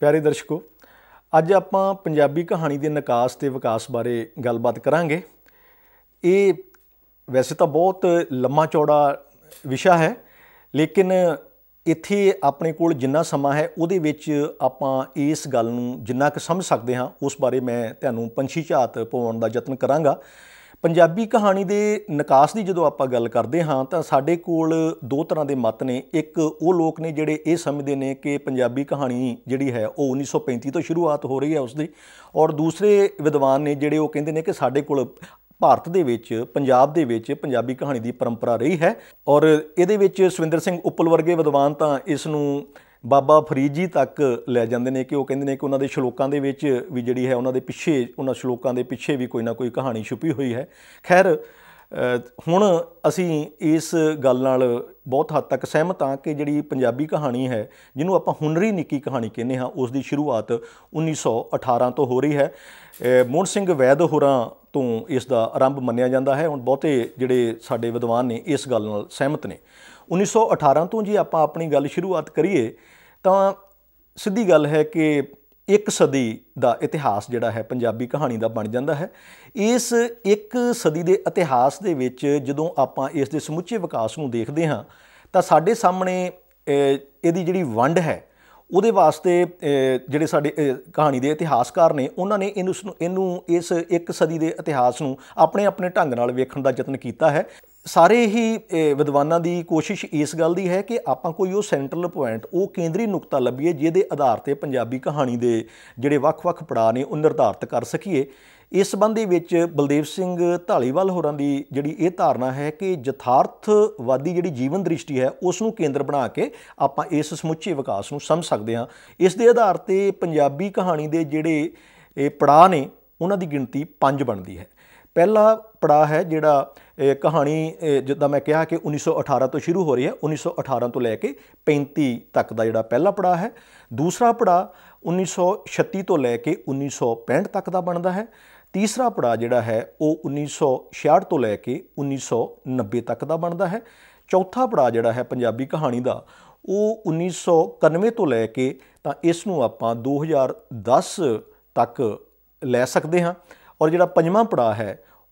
प्यारे दर्शकों, अज आपां पंजाबी कहानी के निकास ते विकास बारे गलबात करांगे। ये वैसे तो बहुत लम्मा चौड़ा विशा है, लेकिन इत्थे अपने कोल जिन्ना समा है उहदे विच आपां इस गल नूं जिन्ना क समझ सकते हाँ उस बारे मैं तुहानूं पंछी झात पवाउण दा यतन करांगा। पंजाबी कहानी के निकास की जो आप गल करते हाँ तो साडे कोल दो तरह के मत ने। एक वो लोग ने जिहड़े ये समझते हैं कि पंजाबी कहानी जिहड़ी है वो 1935 तो शुरुआत हो रही है उसकी, और दूसरे विद्वान ने जिहड़े वो कहते हैं कि साडे कोल भारत दे विच पंजाब दे विच पंजाबी कहानी की परंपरा रही है। और इहदे विच सविंदर सिंह उप्पल वर्गे विद्वान तो इसनूं बाबा फरीद जी तक लै जाते हैं कि वो कहते हैं कि उन्होंने श्लोकों के भी जी है उन्होंने पिछे उन्होंने श्लोकों के पिछे भी कोई ना कोई कहानी छुपी हुई है। खैर हुण असी इस गल नाल बहुत हद तक सहमत हाँ कि जिहड़ी पंजाबी कहानी है जिन्हों आपां हुनरी निक्की कहानी कहने हाँ उसकी शुरुआत 1918 तो हो रही है। मोहन सिंह वैद होरां तो इसका आरंभ मन्निया जाता है। हुण बहुते जिहड़े साडे विद्वान ने इस गल नाल सहमत ने। 1918 तो जी आपां अपनी गल शुरुआत करिए तो सीधी गल है कि एक सदी का इतिहास जिहड़ा है पंजाबी कहानी का बन जाता है। इस एक सदी के इतिहास दे विच जदों आपां इस दे समुचे विकास नूं देखदे हाँ तो साडे सामने इहदी जिहड़ी वंड है उहदे वास्ते जिहड़े साडे कहानी के इतिहासकार ने उन्होंने इनू इस एक सदी के इतिहास नूं अपने अपने ढंग नाल वेखण दा यतन कीता है। सारे ही विद्वानां दी कोशिश इस गल दी है कि आपां कोई वो सेंट्रल पॉइंट वो केंद्री नुकता लभीए जिहदे आधार ते पंजाबी कहानी के जिहड़े वख-वख पड़ाव ने उह निर्धारित कर सकीए। इस संबंधी विच बलदेव सिंह धालीवाल होरां दी जिहड़ी ये धारणा है कि यथार्थवादी जिहड़ी जीवन दृष्टि है उसनूं केंद्र बना के आपां इस समुचे विकास नूं समझ सकते हाँ। इस दे आधार ते पंजाबी कहानी के जिहड़े पड़ाव ने उन्हां दी गिणती 5 बनती है। पहला पड़ाव है जिहड़ा कहानी जिद्दां मैं कहा कि 1918 तो शुरू हो रही है, 1918 तो लैके 35 तक का जिहड़ा पहला पड़ाव है। दूसरा पड़ाव 1936 तो लैके 1965 तक का बनता है। तीसरा पड़ाव जिहड़ा है वो 1966 तो लैके 1990 तक का बनता है। चौथा पड़ाव जिहड़ा है पंजाबी कहानी का वो 1991 तो लैके तां इसनूं आपां 2010 तक लै सकते हाँ। और जिहड़ा पंजवां पड़ाव है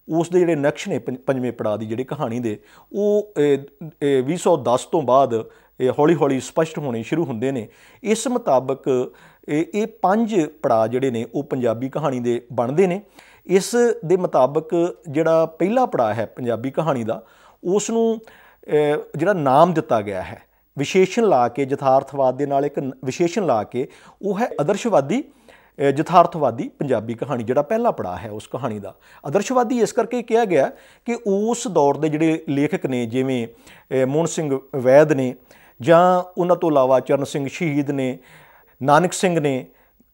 उस दे जिहड़े नक्श ने पंजवें पड़ाव की जिहड़ी कहानी दे वो 2010 तो बाद हौली हौली स्पष्ट होने शुरू होंदे ने। इस मुताबक ये 5 पड़ाव जिहड़े ने वो पंजाबी कहानी दे बनदे ने। इस दे मुताबक जिहड़ा पहला पड़ाव है पंजाबी कहानी का उसनूं जिहड़ा नाम दिता गया है विशेषण ला के यथार्थवाद दे नाल एक विशेषण ला के वो है आदर्शवादी यथार्थवादी पंजाबी कहानी। जिहड़ा पहला पड़ाव है उस कहानी का आदर्शवादी इस करके कहा गया कि उस दौर के जिहड़े लेखक ने जिवें मोहन सिंह वैद ने जां उन्हां तो इलावा चरण सिंह शहीद ने, नानक सिंह ने,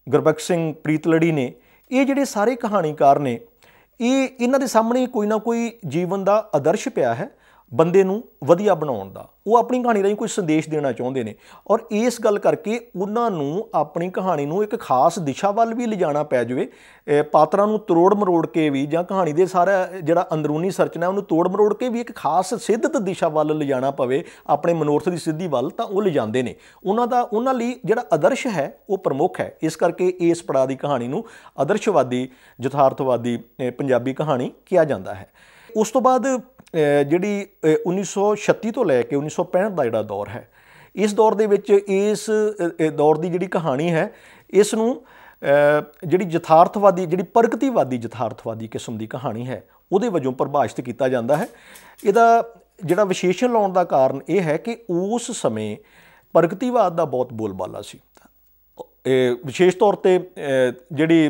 गुरबख्श सिंह प्रीतलड़ी ने, ये जिहड़े सारे कहानीकार ने ये इन्हां दे सामने कोई ना कोई जीवन का आदर्श पिया है बंदे नूं वधिया बनाउण दा। वो अपनी कहानी राहीं कोई संदेश देना चाहुंदे ने और इस गल करके उन्हां नूं अपनी कहानी नूं एक खास दिशा वल भी लिजाना पै जावे। पात्रां नूं तरोड़ मरोड़ के भी जां कहानी दे सारा जिहड़ा अंदरूनी सरचना उन्होंने तोड़ मरोड़ के भी एक खास सिद्धत दिशा वल लिजाना पवे अपने मनोरथ की सिद्धि वल तां वो लिजांदे ने। उन्हां लई जिहड़ा आदर्श है वो प्रमुख है। इस करके इस पड़ाव की कहानी नूं आदर्शवादी यथार्थवादी पंजाबी कहानी कहा जाता है। उस तो बाद जिहड़ी 1936 तो लैके 1965 का जिहड़ा दौर है इस दौर दे विच इस दौर की जिहड़ी कहानी है इसनूं जिहड़ी यथार्थवादी जिहड़ी प्रगतिवादी यथार्थवादी किस्म की कहानी है उहदे वजों परिभाषित किया जाता है। इहदा जिहड़ा विशेषण लाउण दा कारण यह है कि उस समय प्रगतिवाद का बहुत बोलबाला सी। विशेष तौर पर जिहड़ी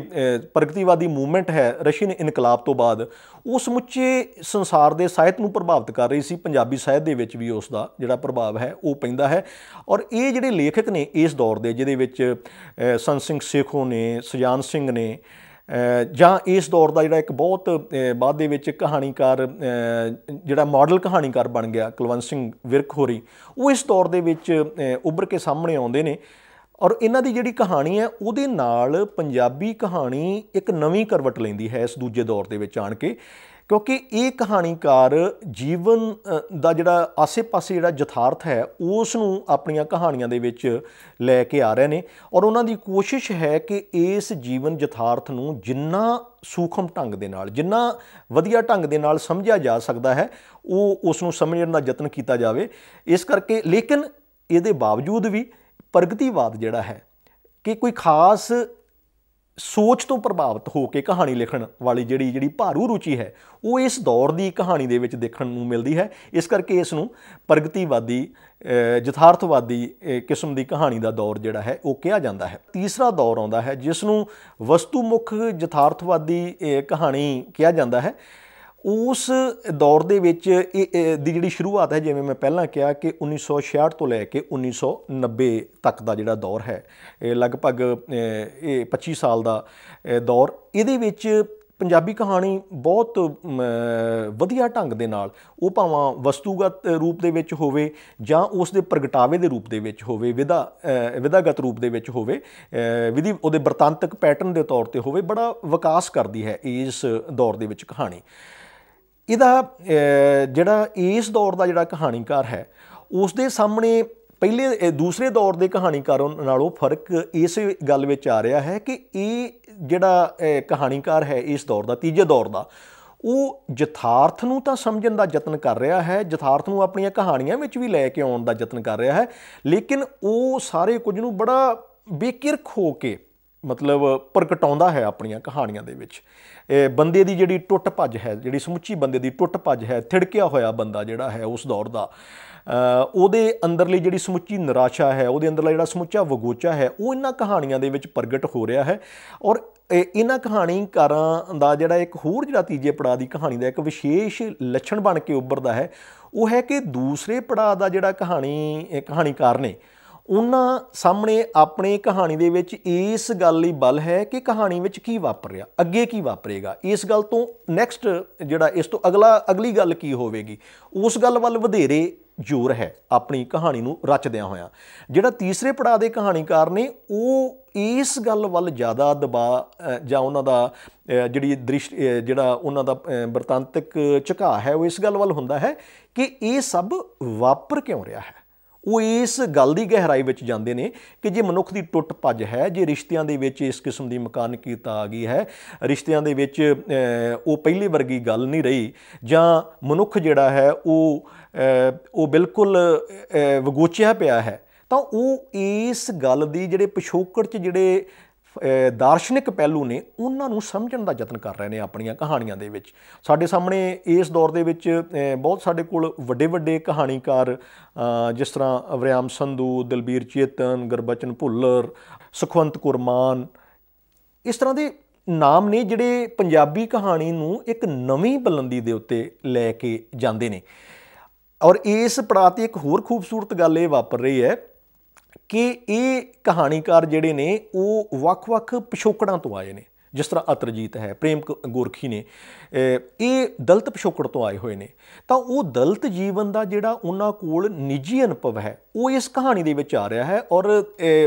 प्रगतिवादी मूवमेंट है रशियन इनकलाब तो बाद वो समुचे संसार के साहित्य नूं प्रभावित कर रही सी। पंजाबी साहित्य दे विच भी उसका जिहड़ा प्रभाव है वो पैंदा है। और ये जिहड़े लेखक ने इस दौर के जिहदे विच संत सिंह सेखों ने, सुजान सिंह ने जां इस दौर का जिहड़ा एक बहुत बाद दे विच कहानीकार जिहड़ा मॉडल कहानीकार बन गया कुलवंत सिंह विरक होरी वो इस दौर दे विच उभर के सामने आउंदे ने। ਔਰ ਇਹਨਾਂ ਦੀ ਜਿਹੜੀ ਕਹਾਣੀ ਹੈ ਉਹਦੇ ਨਾਲ ਪੰਜਾਬੀ ਕਹਾਣੀ ਇੱਕ ਨਵੀਂ ਕਰਵਟ ਲੈਂਦੀ ਹੈ ਇਸ ਦੂਜੇ ਦੌਰ ਦੇ ਵਿੱਚ ਆਣ ਕੇ, ਕਿਉਂਕਿ ਇਹ ਕਹਾਣੀਕਾਰ ਜੀਵਨ ਦਾ ਜਿਹੜਾ ਆਸੇ-ਪਾਸੇ ਜਿਹੜਾ ਯਥਾਰਥ ਹੈ ਉਸ ਨੂੰ ਆਪਣੀਆਂ ਕਹਾਣੀਆਂ ਦੇ ਵਿੱਚ ਲੈ ਕੇ ਆ ਰਹੇ ਨੇ, ਔਰ ਉਹਨਾਂ ਦੀ ਕੋਸ਼ਿਸ਼ ਹੈ ਕਿ ਇਸ ਜੀਵਨ ਯਥਾਰਥ ਨੂੰ ਜਿੰਨਾ ਸੂਖਮ ਢੰਗ ਦੇ ਨਾਲ, ਜਿੰਨਾ ਵਧੀਆ ਢੰਗ ਦੇ ਨਾਲ ਸਮਝਿਆ ਜਾ ਸਕਦਾ ਹੈ ਉਹ ਉਸ ਨੂੰ ਸਮਝਣ ਦਾ ਯਤਨ ਕੀਤਾ ਜਾਵੇ। ਇਸ ਕਰਕੇ ਲੇਕਿਨ ਇਹਦੇ ਬਾਵਜੂਦ ਵੀ ਪ੍ਰਗਤੀਵਾਦ ਜਿਹੜਾ ਹੈ ਕਿ ਕੋਈ ਖਾਸ ਸੋਚ ਤੋਂ ਪ੍ਰਭਾਵਿਤ ਹੋ ਕੇ ਕਹਾਣੀ ਲਿਖਣ ਵਾਲੀ ਜਿਹੜੀ ਭਾਰੂ ਰੁਚੀ ਹੈ ਉਹ ਇਸ ਦੌਰ ਦੀ ਕਹਾਣੀ ਦੇ ਵਿੱਚ ਦੇਖਣ ਨੂੰ ਮਿਲਦੀ ਹੈ। ਇਸ ਕਰਕੇ ਇਸ ਨੂੰ ਪ੍ਰਗਤੀਵਾਦੀ ਯਥਾਰਥਵਾਦੀ ਕਿਸਮ ਦੀ ਕਹਾਣੀ ਦਾ ਦੌਰ ਜਿਹੜਾ ਹੈ ਉਹ ਕਿਹਾ ਜਾਂਦਾ ਹੈ। ਤੀਸਰਾ ਦੌਰ ਆਉਂਦਾ ਹੈ ਜਿਸ ਨੂੰ ਵਸਤੂਮੁਖ ਯਥਾਰਥਵਾਦੀ ਕਹਾਣੀ ਕਿਹਾ ਜਾਂਦਾ ਹੈ। ਉਸ ਦੌਰ ਦੇ ਵਿੱਚ ਦੀ ਜਿਹੜੀ ਸ਼ੁਰੂਆਤ ਹੈ, ਜਿਵੇਂ ਮੈਂ ਪਹਿਲਾਂ ਕਿਹਾ ਕਿ 1966 ਤੋਂ ਲੈ ਕੇ 1990 ਤੱਕ ਦਾ ਜਿਹੜਾ ਦੌਰ ਹੈ, ਇਹ ਲਗਭਗ ਇਹ 25 ਸਾਲ ਦਾ ਦੌਰ, ਇਹਦੇ ਵਿੱਚ ਪੰਜਾਬੀ ਕਹਾਣੀ ਬਹੁਤ ਵਧੀਆ ਢੰਗ ਦੇ ਨਾਲ, ਉਹ ਭਾਵੇਂ ਵਸਤੂਗਤ ਰੂਪ ਦੇ ਵਿੱਚ ਹੋਵੇ ਜਾਂ ਉਸ ਦੇ ਪ੍ਰਗਟਾਵੇ ਦੇ ਰੂਪ ਦੇ ਵਿੱਚ ਹੋਵੇ, ਵਿਧਾਗਤ ਰੂਪ ਦੇ ਵਿੱਚ ਹੋਵੇ, ਉਹਦੇ ਬਰਤਾਂਤਕ ਪੈਟਰਨ ਦੇ ਤੌਰ ਤੇ ਹੋਵੇ, ਬੜਾ ਵਿਕਾਸ ਕਰਦੀ ਹੈ ਇਸ ਦੌਰ ਦੇ ਵਿੱਚ ਕਹਾਣੀ। ਇਹਦਾ ਜਿਹੜਾ ਇਸ ਦੌਰ ਦਾ ਜਿਹੜਾ ਕਹਾਣੀਕਾਰ ਹੈ ਉਸ ਦੇ ਸਾਹਮਣੇ ਪਹਿਲੇ ਦੂਸਰੇ ਦੌਰ ਦੇ ਕਹਾਣੀਕਾਰਾਂ ਨਾਲੋਂ ਫਰਕ ਇਸ ਗੱਲ ਵਿੱਚ ਆ ਰਿਹਾ ਹੈ ਕਿ ਇਹ ਜਿਹੜਾ ਕਹਾਣੀਕਾਰ ਹੈ ਇਸ ਦੌਰ ਦਾ, ਤੀਜੇ ਦੌਰ ਦਾ, ਉਹ ਯਥਾਰਥ ਨੂੰ ਤਾਂ ਸਮਝਣ ਦਾ ਯਤਨ ਕਰ ਰਿਹਾ ਹੈ, ਯਥਾਰਥ ਨੂੰ ਆਪਣੀਆਂ ਕਹਾਣੀਆਂ ਵਿੱਚ ਵੀ ਲੈ ਕੇ ਆਉਣ ਦਾ ਯਤਨ ਕਰ ਰਿਹਾ ਹੈ, ਲੇਕਿਨ ਉਹ ਸਾਰੇ ਕੁਝ ਨੂੰ ਬੜਾ ਬੇਕਿਰਕ ਹੋ ਕੇ ਮਤਲਬ ਪ੍ਰਗਟਾਉਂਦਾ ਹੈ ਆਪਣੀਆਂ ਕਹਾਣੀਆਂ ਦੇ ਵਿੱਚ। ਬੰਦੇ ਦੀ ਜਿਹੜੀ ਟੁੱਟ ਭੱਜ ਹੈ, ਜਿਹੜੀ ਸਮੁੱਚੀ ਬੰਦੇ ਦੀ ਟੁੱਟ ਭੱਜ ਹੈ, ਥਿੜਕਿਆ ਹੋਇਆ ਬੰਦਾ ਜਿਹੜਾ ਹੈ ਉਸ ਦੌਰ ਦਾ, ਉਹਦੇ ਅੰਦਰਲੀ ਜਿਹੜੀ ਸਮੁੱਚੀ ਨਿਰਾਸ਼ਾ ਹੈ, ਉਹਦੇ ਅੰਦਰਲਾ ਜਿਹੜਾ ਸਮੁੱਚਾ ਵਗੋਚਾ ਹੈ, ਉਹ ਇਹਨਾਂ ਕਹਾਣੀਆਂ ਦੇ ਵਿੱਚ ਪ੍ਰਗਟ ਹੋ ਰਿਹਾ ਹੈ। ਔਰ ਇਹਨਾਂ ਕਹਾਣੀਕਾਰਾਂ ਦਾ ਜਿਹੜਾ ਇੱਕ ਹੋਰ ਜਿਹੜਾ ਤੀਜੇ ਪੜਾਅ ਦੀ ਕਹਾਣੀ ਦਾ ਇੱਕ ਵਿਸ਼ੇਸ਼ ਲੱਛਣ ਬਣ ਕੇ ਉੱਭਰਦਾ ਹੈ, ਉਹ ਹੈ ਕਿ ਦੂਸਰੇ ਪੜਾਅ ਦਾ ਜਿਹੜਾ ਕਹਾਣੀਕਾਰ ਨੇ, ਉਹਨਾਂ ਸਾਹਮਣੇ ਆਪਣੀ ਕਹਾਣੀ ਦੇ ਵਿੱਚ ਇਸ ਗੱਲ ਲਈ ਬਲ ਹੈ ਕਿ ਕਹਾਣੀ ਵਿੱਚ ਕੀ ਵਾਪਰ ਰਿਹਾ, ਅੱਗੇ ਕੀ ਵਾਪਰੇਗਾ, ਇਸ ਗੱਲ ਤੋਂ ਨੈਕਸਟ ਜਿਹੜਾ ਇਸ ਤੋਂ ਅਗਲੀ ਗੱਲ ਕੀ ਹੋਵੇਗੀ, ਉਸ ਗੱਲ ਵੱਲ ਵਧੇਰੇ ਜ਼ੋਰ ਹੈ ਆਪਣੀ ਕਹਾਣੀ ਨੂੰ ਰਚਦਿਆਂ ਹੋਇਆਂ। ਜਿਹੜਾ ਤੀਸਰੇ ਪੜਾਅ ਦੇ ਕਹਾਣੀਕਾਰ ਨੇ ਉਹ ਇਸ ਗੱਲ ਵੱਲ ਜ਼ਿਆਦਾ ਦਬਾਅ ਜਾਂ ਉਹਨਾਂ ਦਾ ਜਿਹੜਾ ਉਹਨਾਂ ਦਾ ਬਰਤਾਂਤਕ ਝੁਕਾਅ ਹੈ ਉਹ ਇਸ ਗੱਲ ਵੱਲ ਹੁੰਦਾ ਹੈ ਕਿ ਇਹ ਸਭ ਵਾਪਰ ਕਿਉਂ ਰਿਹਾ ਹੈ। ਉਹ ਇਸ ਗੱਲ ਦੀ ਗਹਿਰਾਈ ਵਿੱਚ ਜਾਂਦੇ ਨੇ ਕਿ ਜੇ ਮਨੁੱਖ ਦੀ ਟੁੱਟ ਭੱਜ ਹੈ, ਜੇ ਰਿਸ਼ਤਿਆਂ ਦੇ ਵਿੱਚ ਇਸ ਕਿਸਮ ਦੀ ਮਕਾਨਕੀਰਤਾ ਆ ਗਈ ਹੈ, ਰਿਸ਼ਤਿਆਂ ਦੇ ਵਿੱਚ ਉਹ ਪਹਿਲੇ ਵਰਗੀ ਗੱਲ ਨਹੀਂ ਰਹੀ, ਜਾਂ ਮਨੁੱਖ ਜਿਹੜਾ ਹੈ ਉਹ ਬਿਲਕੁਲ ਵਗੋਚਿਆ ਪਿਆ ਹੈ, ਤਾਂ ਉਹ ਇਸ ਗੱਲ ਦੀ ਜਿਹੜੇ ਪਿਛੋਕੜ 'ਚ ਜਿਹੜੇ ਦਾਰਸ਼ਨਿਕ ਪਹਿਲੂ ਨੇ ਉਹਨਾਂ ਨੂੰ ਸਮਝਣ ਦਾ ਯਤਨ ਕਰ ਰਹੇ ਨੇ ਆਪਣੀਆਂ ਕਹਾਣੀਆਂ ਦੇ ਵਿੱਚ। ਸਾਡੇ ਸਾਹਮਣੇ ਇਸ ਦੌਰ ਦੇ ਵਿੱਚ ਬਹੁਤ ਸਾਡੇ ਕੋਲ ਵੱਡੇ ਕਹਾਣੀਕਾਰ ਜਿਸ ਤਰ੍ਹਾਂ ਵਰਿਆਮ ਸੰਧੂ, ਦਲਬੀਰ ਚੇਤਨ, ਗੁਰਬਚਨ ਭੁੱਲਰ, ਸੁਖਵੰਤ ਕੌਰ ਮਾਨ, ਇਸ ਤਰ੍ਹਾਂ ਦੇ ਨਾਮ ਨੇ ਜਿਹੜੇ ਪੰਜਾਬੀ ਕਹਾਣੀ ਨੂੰ ਇੱਕ ਨਵੀਂ ਬੁਲੰਦੀ ਦੇ ਉੱਤੇ ਲੈ ਕੇ ਜਾਂਦੇ ਨੇ। ਔਰ ਇਸ ਪੜਾਅ 'ਤੇ ਇੱਕ ਹੋਰ ਖੂਬਸੂਰਤ ਗੱਲ ਇਹ ਵਾਪਰ ਰਹੀ ਹੈ ਕਿ ਇਹ ਕਹਾਣੀਕਾਰ ਜਿਹੜੇ ਨੇ ਉਹ ਵੱਖ-ਵੱਖ ਪਿਛੋਕੜਾਂ ਤੋਂ ਆਏ ਨੇ। ਜਿਸ ਤਰ੍ਹਾਂ ਅਤਰਜੀਤ ਹੈ, ਪ੍ਰੇਮ ਗੋਰਖੀ ਨੇ, ਇਹ ਦਲਿਤ ਪਿਛੋਕੜ ਤੋਂ ਆਏ ਹੋਏ ਨੇ, ਤਾਂ ਉਹ ਦਲਿਤ ਜੀਵਨ ਦਾ ਜਿਹੜਾ ਉਹਨਾਂ ਕੋਲ ਨਿੱਜੀ ਅਨੁਭਵ ਹੈ ਉਹ ਇਸ ਕਹਾਣੀ ਦੇ ਵਿੱਚ ਆ ਰਿਹਾ ਹੈ, ਔਰ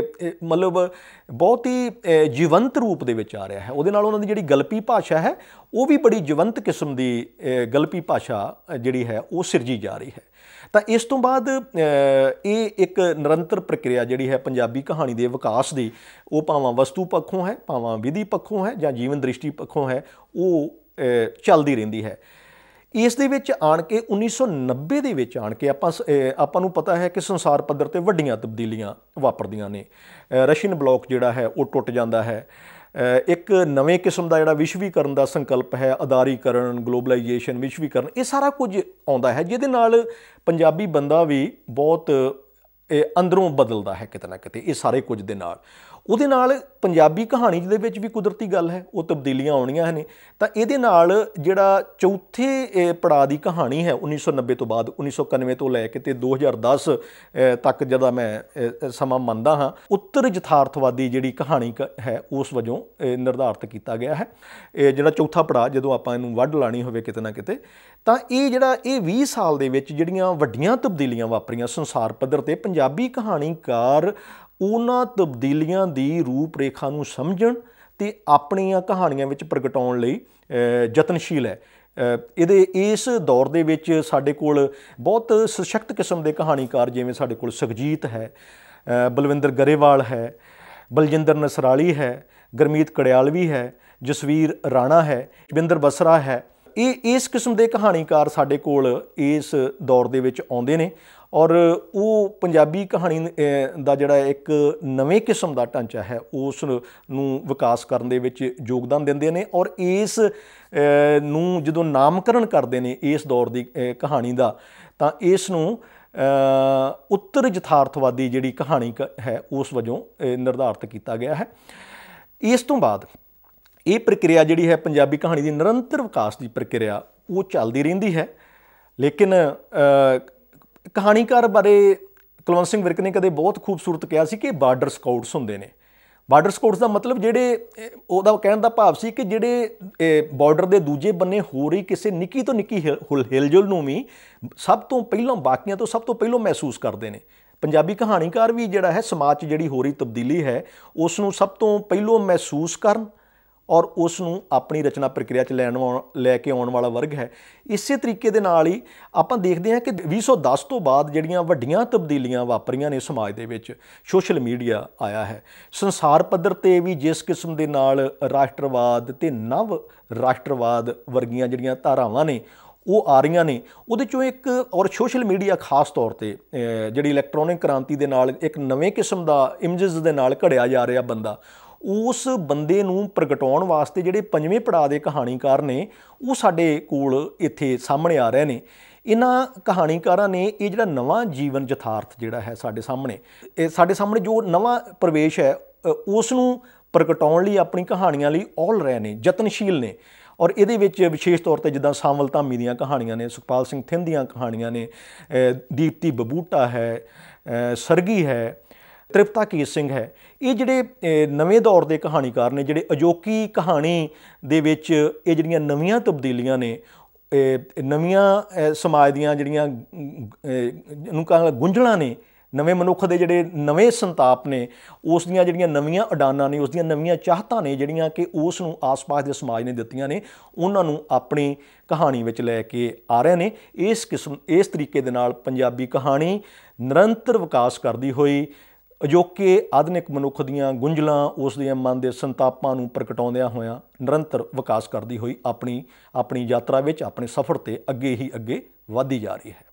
ਮਤਲਬ ਬਹੁਤ ਹੀ ਜੀਵੰਤ ਰੂਪ ਦੇ ਵਿੱਚ ਆ ਰਿਹਾ ਹੈ। ਉਹਦੇ ਨਾਲ ਉਹਨਾਂ ਦੀ ਜਿਹੜੀ ਗਲਪੀ ਭਾਸ਼ਾ ਹੈ ਉਹ ਵੀ ਬੜੀ ਜੀਵੰਤ ਕਿਸਮ ਦੀ ਗਲਪੀ ਭਾਸ਼ਾ ਜਿਹੜੀ ਹੈ ਉਹ ਸਿਰਜੀ ਜਾ ਰਹੀ ਹੈ। ਤਾਂ ਇਸ ਤੋਂ ਬਾਅਦ ਇਹ ਇੱਕ ਨਿਰੰਤਰ ਪ੍ਰਕਿਰਿਆ ਜਿਹੜੀ ਹੈ ਪੰਜਾਬੀ ਕਹਾਣੀ ਦੇ ਵਿਕਾਸ ਦੀ, ਉਹ ਭਾਵੇਂ ਵਸਤੂ ਪੱਖੋਂ ਹੈ, ਭਾਵੇਂ ਵਿਧੀ ਪੱਖੋਂ ਹੈ, ਜਾਂ ਜੀਵਨ ਦ੍ਰਿਸ਼ਟੀ ਪੱਖੋਂ ਹੈ, ਉਹ ਚੱਲਦੀ ਰਹਿੰਦੀ ਹੈ। ਇਸ ਦੇ ਵਿੱਚ ਆਣ ਕੇ 1990 ਦੇ ਵਿੱਚ ਆਣ ਕੇ ਆਪਾਂ ਨੂੰ ਪਤਾ ਹੈ ਕਿ ਸੰਸਾਰ ਪੱਧਰ 'ਤੇ ਵੱਡੀਆਂ ਤਬਦੀਲੀਆਂ ਵਾਪਰਦੀਆਂ ਨੇ। ਰਸ਼ੀਅਨ ਬਲੌਕ ਜਿਹੜਾ ਹੈ ਉਹ ਟੁੱਟ ਜਾਂਦਾ ਹੈ। ਇੱਕ ਨਵੇਂ ਕਿਸਮ ਦਾ ਜਿਹੜਾ ਵਿਸ਼ਵੀਕਰਨ ਦਾ ਸੰਕਲਪ ਹੈ, ਅਦਾਰੀਕਰਨ, ਗਲੋਬਲਾਈਜੇਸ਼ਨ, ਵਿਸ਼ਵੀਕਰਨ, ਇਹ ਸਾਰਾ ਕੁਝ ਆਉਂਦਾ ਹੈ, ਜਿਹਦੇ ਨਾਲ ਪੰਜਾਬੀ ਬੰਦਾ ਵੀ ਬਹੁਤ ਅੰਦਰੋਂ ਬਦਲਦਾ ਹੈ ਕਿਤੇ ਨਾ ਕਿਤੇ। ਇਹ ਸਾਰੇ ਕੁਝ ਦੇ ਨਾਲ ਉਹਦੇ ਨਾਲ ਪੰਜਾਬੀ ਕਹਾਣੀ ਦੇ ਵਿੱਚ ਵੀ ਕੁਦਰਤੀ ਗੱਲ ਹੈ, ਉਹ ਤਬਦੀਲੀਆਂ ਆਉਣੀਆਂ ਨੇ। ਤਾਂ ਇਹਦੇ ਨਾਲ ਜਿਹੜਾ ਚੌਥੇ ਪੜਾਅ ਦੀ ਕਹਾਣੀ ਹੈ 1990 ਤੋਂ ਬਾਅਦ, 1991 ਤੋਂ ਲੈ ਕੇ ਤੇ 2010 ਤੱਕ ਜਿਹਦਾ ਮੈਂ ਸਮਾਂ ਮੰਨਦਾ ਹਾਂ, ਉੱਤਰ ਯਥਾਰਥਵਾਦੀ ਜਿਹੜੀ ਕਹਾਣੀ ਹੈ ਉਸ ਵਜੋਂ ਨਿਰਧਾਰਿਤ ਕੀਤਾ ਗਿਆ ਹੈ। ਇਹ ਜਿਹੜਾ ਚੌਥਾ ਪੜਾਅ ਜਦੋਂ ਆਪਾਂ ਇਹਨੂੰ ਵੱਢ ਲਾਣੀ ਹੋਵੇ ਕਿਤੇ ਨਾ ਕਿਤੇ, ਤਾਂ ਇਹ 20 ਸਾਲ ਦੇ ਵਿੱਚ ਜਿਹੜੀਆਂ ਵੱਡੀਆਂ ਤਬਦੀਲੀਆਂ ਵਾਪਰੀਆਂ ਸੰਸਾਰ ਪੱਧਰ 'ਤੇ, ਪੰਜਾਬੀ ਕਹਾਣੀਕਾਰ ਉਹਨਾਂ ਤਬਦੀਲੀਆਂ ਦੀ ਰੂਪ ਰੇਖਾ ਨੂੰ ਸਮਝਣ ਤੇ ਆਪਣੀਆਂ ਕਹਾਣੀਆਂ ਵਿੱਚ ਪ੍ਰਗਟਾਉਣ ਲਈ ਯਤਨਸ਼ੀਲ ਹੈ। ਇਹਦੇ ਇਸ ਦੌਰ ਦੇ ਵਿੱਚ ਸਾਡੇ ਕੋਲ ਬਹੁਤ ਸਸ਼ਕਤ ਕਿਸਮ ਦੇ ਕਹਾਣੀਕਾਰ, ਜਿਵੇਂ ਸਾਡੇ ਕੋਲ ਸੁਖਜੀਤ ਹੈ, ਬਲਵਿੰਦਰ ਗਰੇਵਾਲ ਹੈ, ਬਲਜਿੰਦਰ ਨਸਰਾਲੀ ਹੈ, ਗੁਰਮੀਤ ਕੜਿਆਲਵੀ ਹੈ, ਜਸਵੀਰ ਰਾਣਾ ਹੈ, ਬਿੰਦਰ ਬਸਰਾ ਹੈ। ਇਸ ਕਿਸਮ ਦੇ ਕਹਾਣੀਕਾਰ ਸਾਡੇ ਕੋਲ ਇਸ ਦੌਰ ਦੇ ਵਿੱਚ ਆਉਂਦੇ ਨੇ ਔਰ ਉਹ ਪੰਜਾਬੀ ਕਹਾਣੀ ਦਾ ਜਿਹੜਾ ਇੱਕ ਨਵੇਂ ਕਿਸਮ ਦਾ ਢਾਂਚਾ ਹੈ ਉਸ ਨੂੰ ਵਿਕਾਸ ਕਰਨ ਦੇ ਵਿੱਚ ਯੋਗਦਾਨ ਦਿੰਦੇ ਨੇ ਔਰ ਇਸ ਨੂੰ ਜਦੋਂ ਨਾਮਕਰਨ ਕਰਦੇ ਨੇ ਇਸ ਦੌਰ ਦੀ ਕਹਾਣੀ ਦਾ, ਤਾਂ ਇਸ ਨੂੰ ਉੱਤਰ ਯਥਾਰਥਵਾਦੀ ਜਿਹੜੀ ਕਹਾਣੀ ਹੈ ਉਸ ਵਜੋਂ ਨਿਰਧਾਰਿਤ ਕੀਤਾ ਗਿਆ ਹੈ। ਇਸ ਤੋਂ ਬਾਅਦ ਇਹ ਪ੍ਰਕਿਰਿਆ ਜਿਹੜੀ ਹੈ ਪੰਜਾਬੀ ਕਹਾਣੀ ਦੀ ਨਿਰੰਤਰ ਵਿਕਾਸ ਦੀ ਪ੍ਰਕਿਰਿਆ ਉਹ ਚੱਲਦੀ ਰਹਿੰਦੀ ਹੈ। ਲੇਕਿਨ ਕਹਾਣੀਕਾਰ ਬਾਰੇ ਕੁਲਵੰਤ ਸਿੰਘ ਵਿਰਕ ਨੇ ਕਦੇ ਬਹੁਤ ਖੂਬਸੂਰਤ ਕਿਹਾ ਸੀ ਕਿ ਬਾਰਡਰ ਸਕਆਊਟਸ ਹੁੰਦੇ ਨੇ। ਬਾਰਡਰ ਸਕਆਊਟਸ ਦਾ ਮਤਲਬ ਜਿਹੜੇ, ਉਹਦਾ ਕਹਿਣ ਦਾ ਭਾਵ ਸੀ ਕਿ ਜਿਹੜੇ ਬਾਰਡਰ ਦੇ ਦੂਜੇ ਬੰਨੇ ਹੋ ਰਹੀ ਕਿਸੇ ਨਿੱਕੀ ਤੋਂ ਨਿੱਕੀ ਹਿਲਜੁਲ ਨੂੰ ਵੀ ਸਭ ਤੋਂ ਪਹਿਲਾਂ, ਬਾਕੀਆਂ ਤੋਂ ਸਭ ਤੋਂ ਪਹਿਲਾਂ ਮਹਿਸੂਸ ਕਰਦੇ ਨੇ। ਪੰਜਾਬੀ ਕਹਾਣੀਕਾਰ ਵੀ ਜਿਹੜਾ ਹੈ ਸਮਾਜ 'ਚ ਜਿਹੜੀ ਹੋ ਰਹੀ ਤਬਦੀਲੀ ਹੈ ਉਸ ਨੂੰ ਸਭ ਤੋਂ ਪਹਿਲਾਂ ਮਹਿਸੂਸ ਕਰਨ ਔਰ ਉਸ ਨੂੰ ਆਪਣੀ ਰਚਨਾ ਪ੍ਰਕਿਰਿਆ 'ਚ ਲੈ ਕੇ ਆਉਣ ਵਾਲਾ ਵਰਗ ਹੈ। ਇਸੇ ਤਰੀਕੇ ਦੇ ਨਾਲ ਹੀ ਆਪਾਂ ਦੇਖਦੇ ਹਾਂ ਕਿ 2010 ਤੋਂ ਬਾਅਦ ਜਿਹੜੀਆਂ ਵੱਡੀਆਂ ਤਬਦੀਲੀਆਂ ਵਾਪਰੀਆਂ ਨੇ ਸਮਾਜ ਦੇ ਵਿੱਚ, ਸੋਸ਼ਲ ਮੀਡੀਆ ਆਇਆ ਹੈ। ਸੰਸਾਰ ਪੱਧਰ 'ਤੇ ਵੀ ਜਿਸ ਕਿਸਮ ਦੇ ਨਾਲ ਰਾਸ਼ਟਰਵਾਦ ਤੇ ਨਵ ਰਾਸ਼ਟਰਵਾਦ ਵਰਗੀਆਂ ਜਿਹੜੀਆਂ ਧਾਰਾਵਾਂ ਨੇ ਉਹ ਆ ਰਹੀਆਂ ਨੇ, ਉਹਦੇ 'ਚੋਂ ਇੱਕ, ਔਰ ਸੋਸ਼ਲ ਮੀਡੀਆ ਖਾਸ ਤੌਰ 'ਤੇ ਜਿਹੜੀ ਇਲੈਕਟ੍ਰੋਨਿਕ ਕ੍ਰਾਂਤੀ ਦੇ ਨਾਲ ਇੱਕ ਨਵੇਂ ਕਿਸਮ ਦਾ ਇਮੇਜਸ ਦੇ ਨਾਲ ਘੜਿਆ ਜਾ ਰਿਹਾ ਬੰਦਾ, ਉਸ ਬੰਦੇ ਨੂੰ ਪ੍ਰਗਟਾਉਣ ਵਾਸਤੇ ਜਿਹੜੇ ਪੰਜਵੇਂ ਪੜਾਅ ਦੇ ਕਹਾਣੀਕਾਰ ਨੇ ਉਹ ਸਾਡੇ ਕੋਲ ਇੱਥੇ ਸਾਹਮਣੇ ਆ ਰਹੇ ਨੇ। ਇਹਨਾਂ ਕਹਾਣੀਕਾਰਾਂ ਨੇ ਇਹ ਜਿਹੜਾ ਨਵਾਂ ਜੀਵਨ ਯਥਾਰਥ ਜਿਹੜਾ ਹੈ ਸਾਡੇ ਸਾਹਮਣੇ ਜੋ ਨਵਾਂ ਪ੍ਰਵੇਸ਼ ਹੈ ਉਸ ਨੂੰ ਪ੍ਰਗਟਾਉਣ ਲਈ ਆਪਣੀ ਕਹਾਣੀਆਂ ਲਈ ਔਲ ਰਹੇ ਨੇ, ਯਤਨਸ਼ੀਲ ਨੇ। ਔਰ ਇਹਦੇ ਵਿੱਚ ਵਿਸ਼ੇਸ਼ ਤੌਰ 'ਤੇ ਜਿੱਦਾਂ ਸਾਂਵਲ ਧਾਮੀ ਦੀਆਂ ਕਹਾਣੀਆਂ ਨੇ, ਸੁਖਪਾਲ ਸਿੰਘ ਥਿੰਦ ਦੀਆਂ ਕਹਾਣੀਆਂ ਨੇ, ਦੀਪਤੀ ਬਬੂਟਾ ਹੈ, ਸਰਗੀ ਹੈ, ਤ੍ਰਿਪਤਾ ਕੇਸ ਸਿੰਘ ਹੈ, ਇਹ ਜਿਹੜੇ ਨਵੇਂ ਦੌਰ ਦੇ ਕਹਾਣੀਕਾਰ ਨੇ ਜਿਹੜੇ ਅਜੋਕੀ ਕਹਾਣੀ ਦੇ ਵਿੱਚ ਇਹ ਜਿਹੜੀਆਂ ਨਵੀਆਂ ਤਬਦੀਲੀਆਂ ਨੇ, ਨਵੀਆਂ ਸਮਾਜ ਦੀਆਂ ਜਿਹੜੀਆਂ ਨੂੰ ਕਹਾਂ ਗੁੰਝਲਾਂ ਨੇ, ਨਵੇਂ ਮਨੁੱਖ ਦੇ ਜਿਹੜੇ ਨਵੇਂ ਸੰਤਾਪ ਨੇ, ਉਸ ਦੀਆਂ ਜਿਹੜੀਆਂ ਨਵੀਆਂ ਉਡਾਨਾਂ ਨੇ, ਉਸ ਦੀਆਂ ਨਵੀਆਂ ਚਾਹਤਾਂ ਨੇ ਜਿਹੜੀਆਂ ਕਿ ਉਸ ਨੂੰ ਆਸ-ਪਾਸ ਦੇ ਸਮਾਜ ਨੇ ਦਿੱਤੀਆਂ ਨੇ, ਉਹਨਾਂ ਨੂੰ ਆਪਣੀ ਕਹਾਣੀ ਵਿੱਚ ਲੈ ਕੇ ਆ ਰਹੇ ਨੇ। ਇਸ ਤਰੀਕੇ ਦੇ ਨਾਲ ਪੰਜਾਬੀ ਕਹਾਣੀ ਨਿਰੰਤਰ ਵਿਕਾਸ ਕਰਦੀ ਹੋਈ ਅਜੋਕੇ ਆਧੁਨਿਕ ਮਨੁੱਖ ਦੀਆਂ ਗੁੰਝਲਾਂ, ਉਸ ਦੇ ਮਨ ਦੇ ਸੰਤਾਪਾਂ ਨੂੰ ਪ੍ਰਗਟਾਉਂਦਿਆਂ ਹੋਇਆਂ ਨਿਰੰਤਰ ਵਿਕਾਸ ਕਰਦੀ ਹੋਈ ਆਪਣੀ ਯਾਤਰਾ ਵਿੱਚ, ਆਪਣੇ ਸਫ਼ਰ 'ਤੇ ਅੱਗੇ ਹੀ ਅੱਗੇ ਵਧਦੀ ਜਾ ਰਹੀ ਹੈ।